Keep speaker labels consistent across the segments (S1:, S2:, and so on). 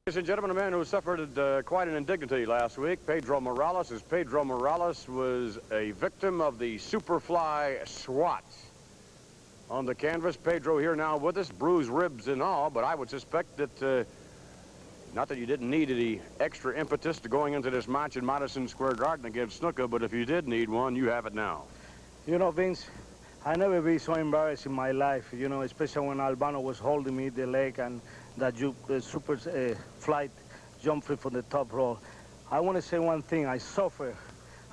S1: Ladies and gentlemen, a man who suffered quite an indignity last week, Pedro Morales. As Pedro Morales was a victim of the Superfly SWAT. On the canvas, Pedro here now with us, bruised ribs and all, but I would suspect that, not that you didn't need any extra impetus to going into this match in Madison Square Garden against Snuka, but if you did need one, you have it now.
S2: You know, Vince, I never been so embarrassed in my life, you know, especially when Albano was holding me the leg and that super flight jumped from the top roll. I want to say one thing. I suffer,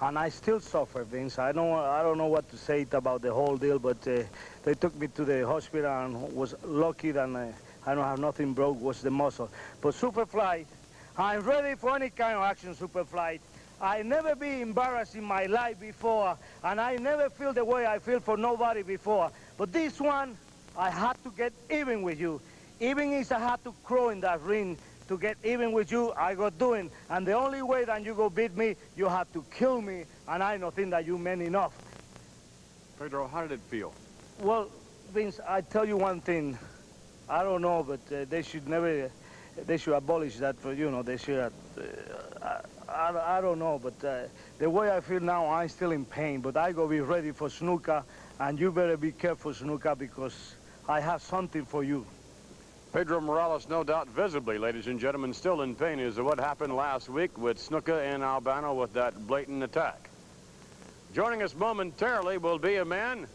S2: and I still suffer, Vince. I don't know what to say about the whole deal, but they took me to the hospital and was lucky that I don't have nothing broke, was the muscle. But Superfly, I'm ready for any kind of action, Superfly. I never been embarrassed in my life before, and I never feel the way I feel for nobody before. But this one, I had to get even with you. Even if I had to crawl in that ring to get even with you, I go doing. And the only way that you go beat me, you have to kill me, and I don't think that you meant enough.
S1: Pedro, how did it feel?
S2: Well, Vince, I tell you one thing. I don't know, but they should abolish that, for, you know, they should, I don't know, but the way I feel now, I'm still in pain, but I go be ready for Snuka, and you better be careful, Snuka, because I have something for you.
S1: Pedro Morales, no doubt visibly, ladies and gentlemen, still in pain as to what happened last week with Snuka and Albano with that blatant attack. Joining us momentarily will be a man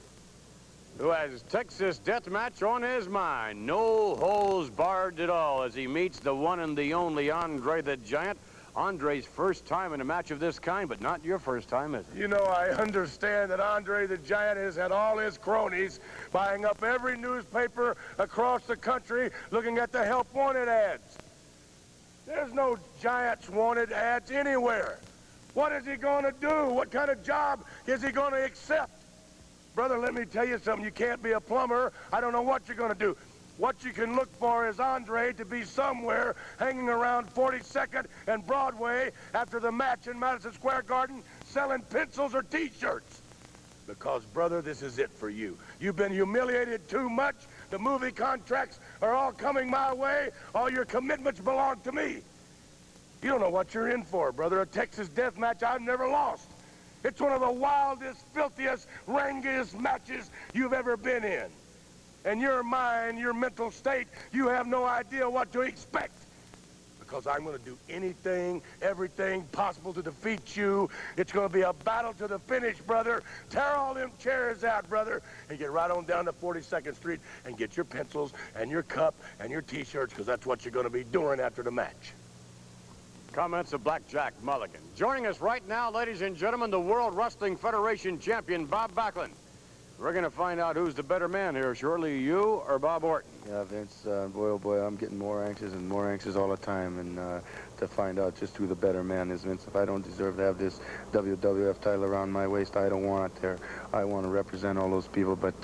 S1: who has Texas deathmatch on his mind. No holes barred at all as he meets the one and the only Andre the Giant. Andre's first time in a match of this kind, but not your first time, is it?
S3: You know, I understand that Andre the Giant has had all his cronies buying up every newspaper across the country looking at the help wanted ads. There's no Giants wanted ads anywhere. What is he going to do? What kind of job is he going to accept? Brother, let me tell you something. You can't be a plumber. I don't know what you're going to do. What you can look for is Andre to be somewhere hanging around 42nd and Broadway after the match in Madison Square Garden selling pencils or T-shirts. Because, brother, this is it for you. You've been humiliated too much. The movie contracts are all coming my way. All your commitments belong to me. You don't know what you're in for, brother. A Texas death match I've never lost. It's one of the wildest, filthiest, rangiest matches you've ever been in. And your mind, your mental state, you have no idea what to expect. Because I'm going to do anything, everything possible to defeat you. It's going to be a battle to the finish, brother. Tear all them chairs out, brother, and get right on down to 42nd Street and get your pencils and your cup and your T-shirts, because that's what you're going to be doing after the match.
S1: Comments of Blackjack Mulligan. Joining us right now, ladies and gentlemen, the World Wrestling Federation champion, Bob Backlund. We're going to find out who's the better man here, surely you or Bob Orton.
S4: Yeah, Vince, boy, oh boy, I'm getting more anxious all the time, and to find out just who the better man is, Vince. If I don't deserve to have this WWF title around my waist, I don't want it there. I want to represent all those people, but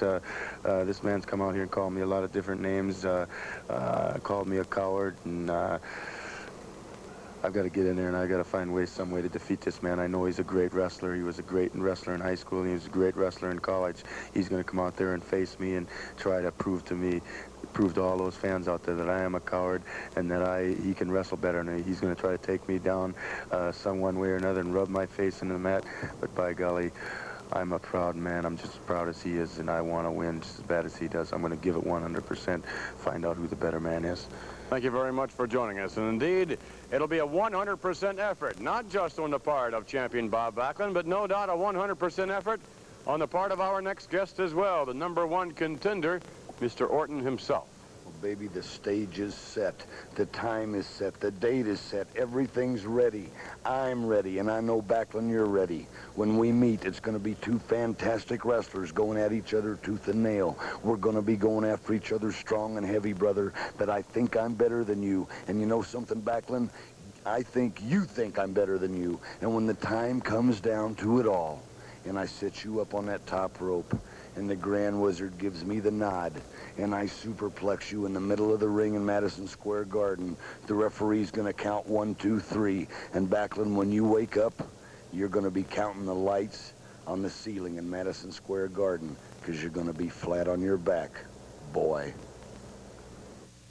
S4: this man's come out here and called me a lot of different names, called me a coward, and I've got to get in there, and I've got to find some way to defeat this man. I know he's a great wrestler. He was a great wrestler in high school, and he was a great wrestler in college. He's going to come out there and face me and try to prove to all those fans out there that I am a coward and that he can wrestle better. And he's going to try to take me down some one way or another and rub my face into the mat. But by golly, I'm a proud man. I'm just as proud as he is, and I want to win just as bad as he does. I'm going to give it 100%, find out who the better man is.
S1: Thank you very much for joining us. And indeed, it'll be a 100% effort, not just on the part of champion Bob Backlund, but no doubt a 100% effort on the part of our next guest as well, the #1 contender, Mr. Orton himself.
S5: Well, baby, the stage is set. The time is set. The date is set. Everything's ready. I'm ready, and I know, Backlund, you're ready. When we meet, it's going to be two fantastic wrestlers going at each other tooth and nail. We're going to be going after each other strong and heavy, brother, but I think I'm better than you. And you know something, Backlund? I think you think I'm better than you. And when the time comes down to it all, and I set you up on that top rope, and the Grand Wizard gives me the nod, and I superplex you in the middle of the ring in Madison Square Garden, the referee's going to count 1, 2, 3. And Backlund, when you wake up, you're going to be counting the lights on the ceiling in Madison Square Garden, because you're going to be flat on your back, boy.